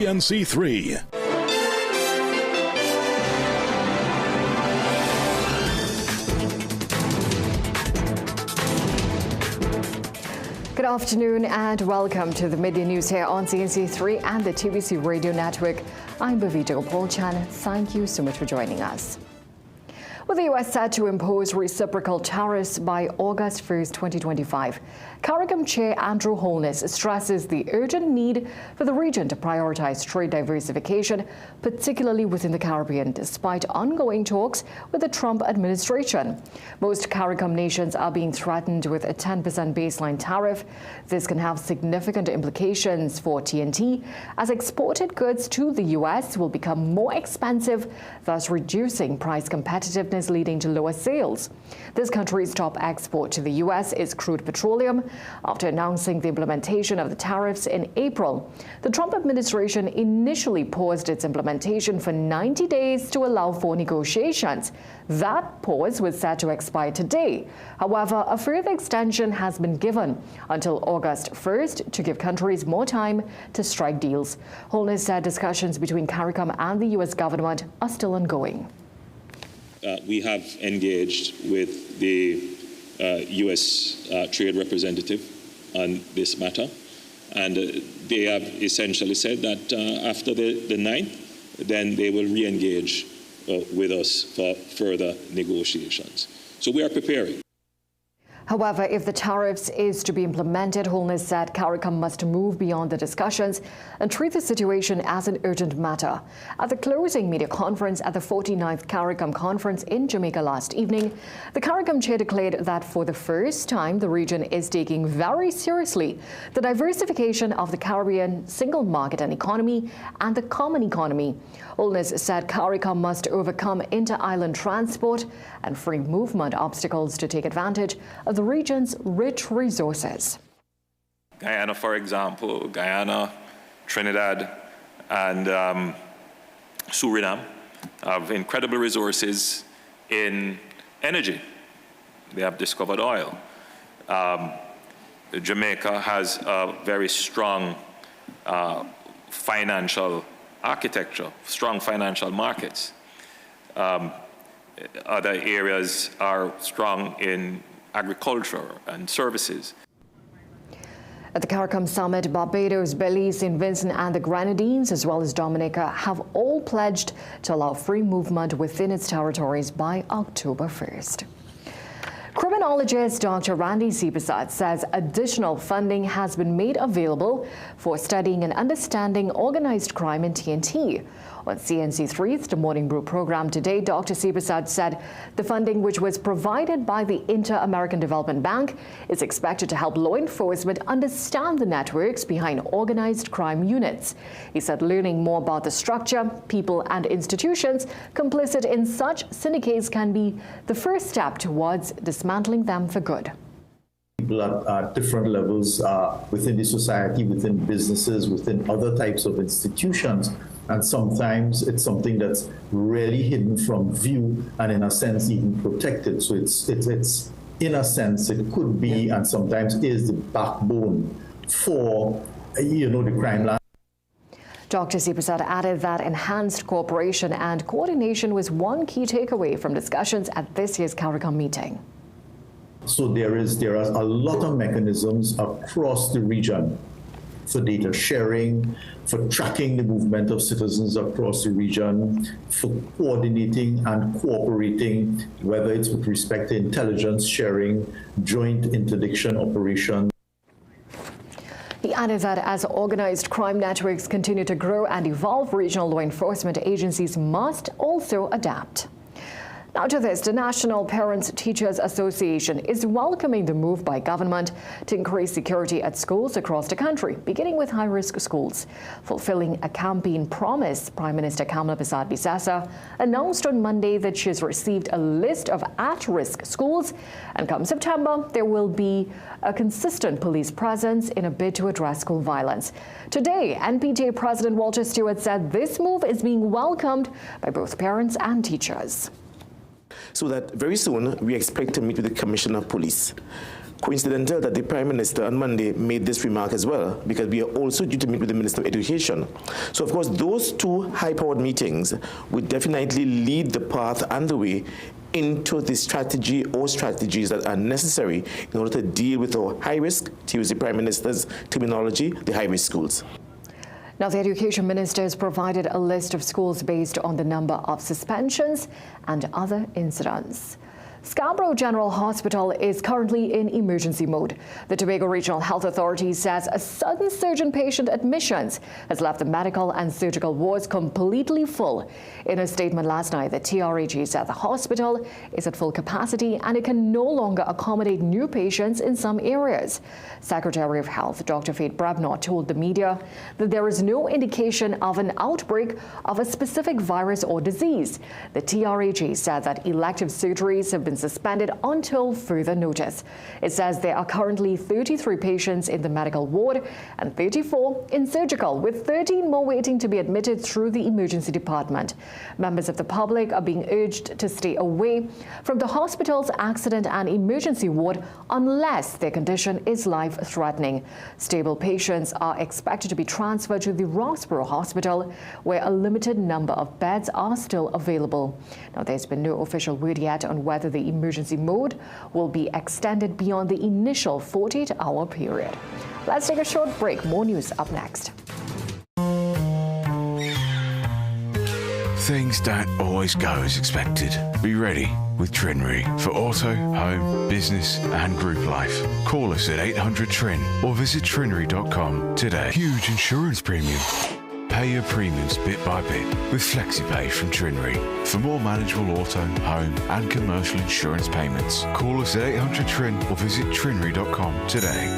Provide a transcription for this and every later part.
CNC3. Good afternoon and welcome to the Midday News here on CNC3 and the TBC Radio Network. I'm Bhavita Gopal-Chan. Thank you so much for joining us. With the U.S. set to impose reciprocal tariffs by August 1st, 2025, Caricom Chair Andrew Holness stresses the urgent need for the region to prioritize trade diversification, particularly within the Caribbean, despite ongoing talks with the Trump administration. Most Caricom nations are being threatened with a 10% baseline tariff. This can have significant implications for TNT, as exported goods to the U.S. will become more expensive, thus reducing price competitiveness, leading to lower sales. This country's top export to the U.S. is crude petroleum. After announcing the implementation of the tariffs in April, the Trump administration initially paused its implementation for 90 days to allow for negotiations. That pause was set to expire today. However, a further extension has been given until August 1st to give countries more time to strike deals. Holness said discussions between CARICOM and the U.S. government are still ongoing. We have engaged with the U.S. trade representative on this matter, and they have essentially said that after the 9th, then they will re-engage with us for further negotiations. So we are preparing. However, if the tariffs is to be implemented, Holness said CARICOM must move beyond the discussions and treat the situation as an urgent matter. At the closing media conference at the 49th CARICOM conference in Jamaica last evening, the CARICOM chair declared that for the first time, the region is taking very seriously the diversification of the Caribbean single market and economy and the common economy. Holness said CARICOM must overcome inter-island transport and free movement obstacles to take advantage of the region's rich resources. Guyana, for example, Guyana, Trinidad, and Suriname have incredible resources in energy. They have discovered oil. Jamaica has a very strong financial architecture, strong financial markets. Other areas are strong in agriculture and services. At the CARICOM summit, Barbados, Belize, St. Vincent and the Grenadines, as well as Dominica, have all pledged to allow free movement within its territories by October 1st. Criminologist Dr. Randy Sipasat says additional funding has been made available for studying and understanding organized crime in TNT. On CNC3's The Morning Brew program today, Dr. Sipasat said the funding, which was provided by the Inter-American Development Bank, is expected to help law enforcement understand the networks behind organized crime units. He said learning more about the structure, people and institutions complicit in such syndicates can be the first step towards dismantling them for good. People at different levels within the society, within businesses, within other types of institutions. And sometimes it's something that's really hidden from view and in a sense even protected. So it's in a sense it could be and sometimes is the backbone for the crime line. Dr. Sipasat added that enhanced cooperation and coordination was one key takeaway from discussions at this year's CARICOM meeting. So there are a lot of mechanisms across the region for data sharing, for tracking the movement of citizens across the region, for coordinating and cooperating, whether it's with respect to intelligence sharing, joint interdiction operations. He added that as organized crime networks continue to grow and evolve, regional law enforcement agencies must also adapt. Now to this, the National Parents Teachers Association is welcoming the move by government to increase security at schools across the country, beginning with high-risk schools. Fulfilling a campaign promise, Prime Minister Kamala Persad-Bissessar announced on Monday that she has received a list of at-risk schools, and come September, there will be a consistent police presence in a bid to address school violence. Today, NPTA President Walter Stewart said this move is being welcomed by both parents and teachers. So that very soon we expect to meet with the Commissioner of Police coincidental that the Prime Minister on Monday made this remark as well, because we are also due to meet with the Minister of Education. So, of course, those two high-powered meetings would definitely lead the path and the way into the strategy or strategies that are necessary in order to deal with our high-risk, to use the Prime Minister's terminology, the high-risk schools. Now, the Education Minister has provided a list of schools based on the number of suspensions and other incidents. Scarborough General Hospital is currently in emergency mode. The Tobago Regional Health Authority says a sudden surge in patient admissions has left the medical and surgical wards completely full. In a statement last night, the TRHE said the hospital is at full capacity and it can no longer accommodate new patients in some areas. Secretary of Health Dr. Faith Brebnor told the media that there is no indication of an outbreak of a specific virus or disease. The TRHE said that elective surgeries have been suspended until further notice. It says there are currently 33 patients in the medical ward and 34 in surgical, with 13 more waiting to be admitted through the emergency department. Members of the public are being urged to stay away from the hospital's accident and emergency ward unless their condition is life-threatening. Stable patients are expected to be transferred to the Roxborough Hospital, where a limited number of beds are still available. Now, there's been no official word yet on whether the emergency mode will be extended beyond the initial 48-hour period. Let's take a short break. More news up next. Things don't always go as expected. Be ready with Trinry for auto, home, business and group life. Call us at 800-TRIN or visit trinry.com today. Huge insurance premium. Pay your premiums bit by bit with FlexiPay from Trinry. For more manageable auto, home and commercial insurance payments, call us at 800-TRIN or visit trinry.com today.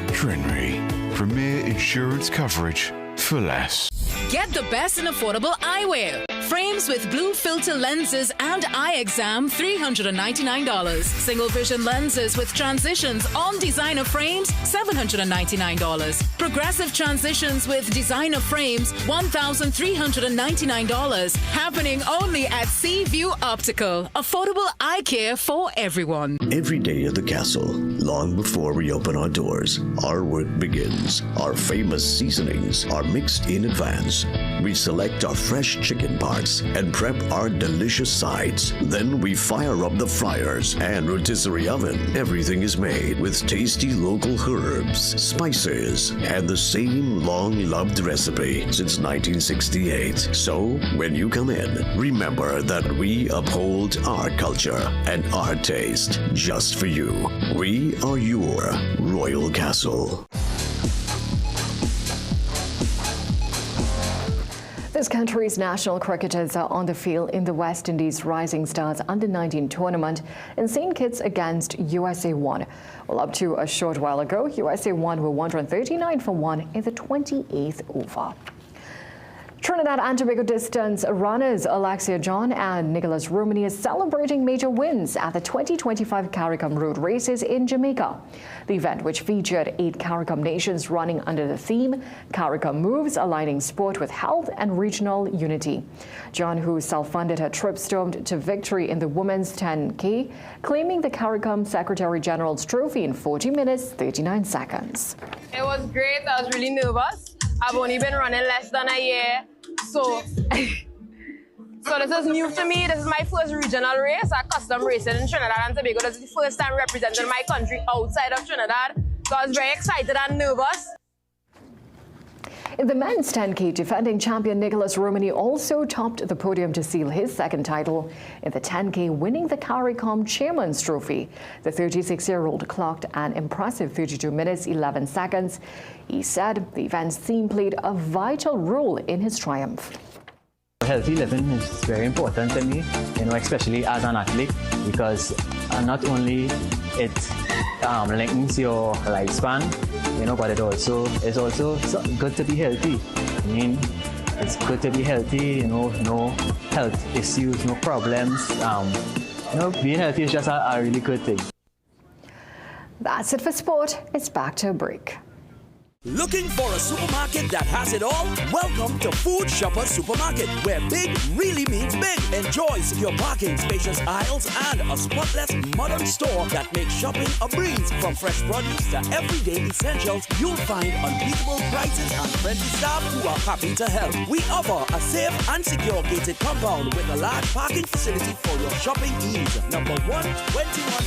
Trinry, premier insurance coverage for less. Get the best in affordable eyewear. Frames with blue filter lenses and eye exam, $399. Single vision lenses with transitions on designer frames, $799. Progressive transitions with designer frames, $1,399. Happening only at Seaview Optical. Affordable eye care for everyone. Every day at the castle, long before we open our doors, our work begins. Our famous seasonings are mixed in advance. We select our fresh chicken parts and prep our delicious sides. Then we fire up the fryers and rotisserie oven. Everything is made with tasty local herbs, spices, and the same long-loved recipe since 1968. So, when you come in, remember that we uphold our culture and our taste just for you. We are your Royal Castle. This country's national cricketers are on the field in the West Indies Rising Stars Under-19 tournament in St. Kitts against USA 1. Well, up to a short while ago, USA 1 were 139 for 1 in the 28th over. Trinidad and Tobago distance runners Alexia John and Nicholas Romani are celebrating major wins at the 2025 Caricom Road Races in Jamaica. The event, which featured 8 Caricom nations running under the theme Caricom Moves, aligning sport with health and regional unity. John, who self-funded her trip, stormed to victory in the women's 10K, claiming the Caricom Secretary General's trophy in 40 minutes, 39 seconds. It was great. I was really nervous. I've only been running less than a year. So this is new to me. This is my first regional race at custom racing in Trinidad and Tobago. This is the first time representing my country outside of Trinidad. So I was very excited and nervous. In the men's 10K, defending champion Nicholas Romani also topped the podium to seal his second title in the 10K, winning the Caricom Chairman's Trophy. The 36-year-old clocked an impressive 32 minutes, 11 seconds. He said the event's theme played a vital role in his triumph. Healthy living is very important to me, especially as an athlete, because not only it lengthens your lifespan, but it's also good to be healthy. It's good to be healthy, no health issues, no problems. Being healthy is just a really good thing. That's it for sport. It's back to a break. Looking for a supermarket that has it all? Welcome to Food Shopper Supermarket, where big really means big. Enjoy secure parking, spacious aisles, and a spotless modern store that makes shopping a breeze. From fresh produce to everyday essentials, you'll find unbeatable prices and friendly staff who are happy to help. We offer a safe and secure gated compound with a large parking facility for your shopping ease. Number 121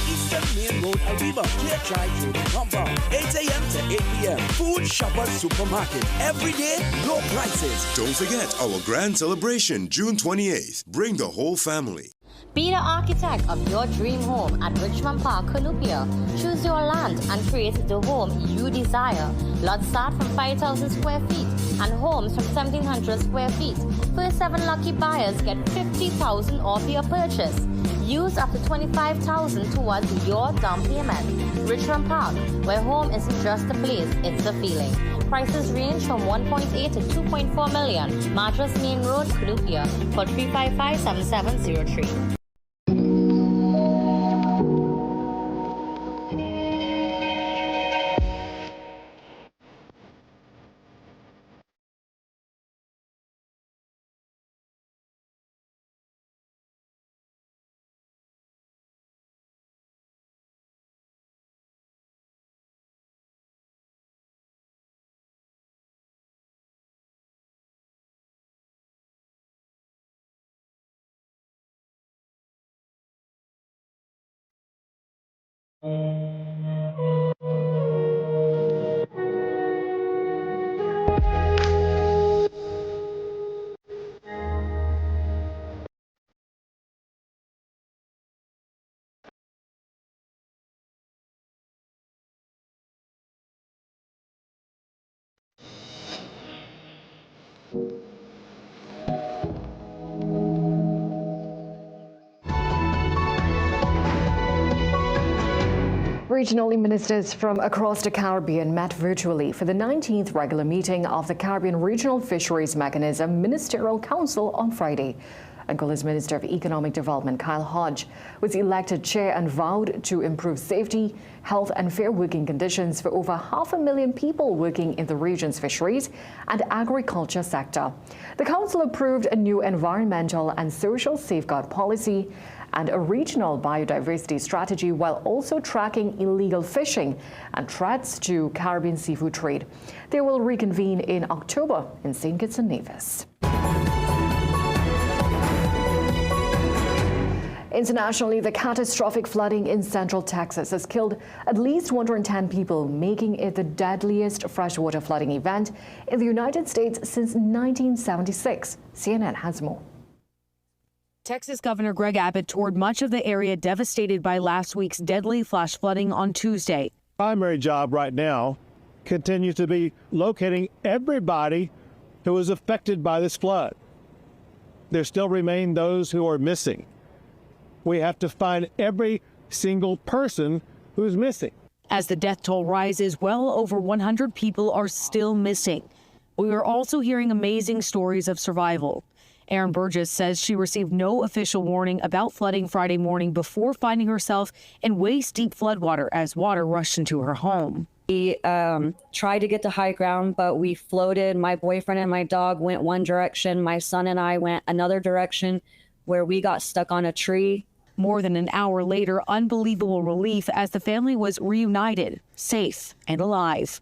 Eastern Main Road, Arriba, Clear Drive Trading Compound, 8 a.m. to 8 p.m. Food Shopper Supermarket. Every day, low prices. Don't forget our grand celebration, June 28th. Bring the whole family. Be the architect of your dream home at Richmond Park, Columbia. Choose your land and create the home you desire. Lots start from 5,000 square feet and homes from 1,700 square feet. First 7 lucky buyers get $50,000 off your purchase. Use up to $25,000 towards your down payment. Richmond Park, where home isn't just a place, it's a feeling. Prices range from 1.8 to 2.4 million. Madras Main Road, Columbia. Call 355-7703. Regional ministers from across the Caribbean met virtually for the 19th regular meeting of the Caribbean Regional Fisheries Mechanism Ministerial Council on Friday. Angola's Minister of Economic Development, Kyle Hodge, was elected chair and vowed to improve safety, health and fair working conditions for over 500,000 people working in the region's fisheries and agriculture sector. The council approved a new environmental and social safeguard policy and a regional biodiversity strategy, while also tracking illegal fishing and threats to Caribbean seafood trade. They will reconvene in October in St. Kitts and Nevis. Internationally, the catastrophic flooding in central Texas has killed at least 110 people, making it the deadliest freshwater flooding event in the United States since 1976. CNN has more. Texas Governor Greg Abbott toured much of the area devastated by last week's deadly flash flooding on Tuesday. Primary job right now continues to be locating everybody who was affected by this flood. There still remain those who are missing. We have to find every single person who's missing. As the death toll rises, well over 100 people are still missing. We are also hearing amazing stories of survival. Erin Burgess says she received no official warning about flooding Friday morning before finding herself in waist-deep floodwater as water rushed into her home. We tried to get to high ground, but we floated. My boyfriend and my dog went one direction. My son and I went another direction, where we got stuck on a tree. More than an hour later, unbelievable relief as the family was reunited, safe and alive.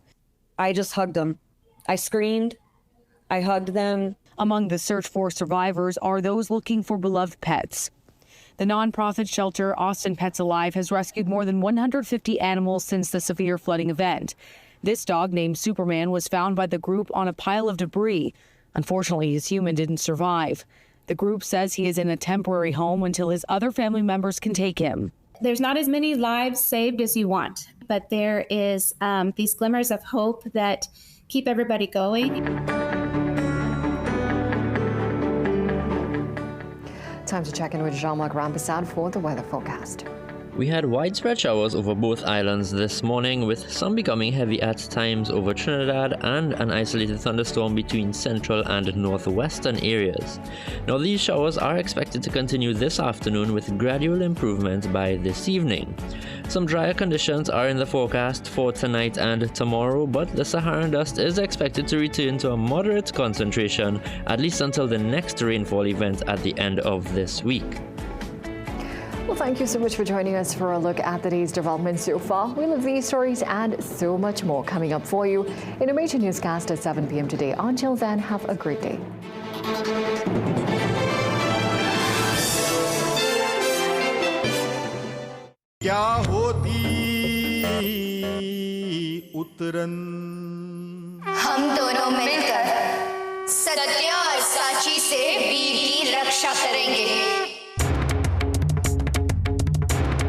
I just hugged them. I screamed. I hugged them. Among the search for survivors are those looking for beloved pets. The nonprofit shelter Austin Pets Alive has rescued more than 150 animals since the severe flooding event. This dog, named Superman, was found by the group on a pile of debris. Unfortunately, his human didn't survive. The group says he is in a temporary home until his other family members can take him. There's not as many lives saved as you want, but there is these glimmers of hope that keep everybody going. Time to check in with Jean-Marc Rampersad for the weather forecast. We had widespread showers over both islands this morning, with some becoming heavy at times over Trinidad and an isolated thunderstorm between central and northwestern areas. Now, these showers are expected to continue this afternoon with gradual improvement by this evening. Some drier conditions are in the forecast for tonight and tomorrow, but the Saharan dust is expected to return to a moderate concentration at least until the next rainfall event at the end of this week. Well, thank you so much for joining us for a look at the day's developments so far. We'll have these stories and so much more coming up for you in a major newscast at 7 p.m. today. Until then, have a great day. क्या होती उतरन हम दोनों मिलकर सत्य और साची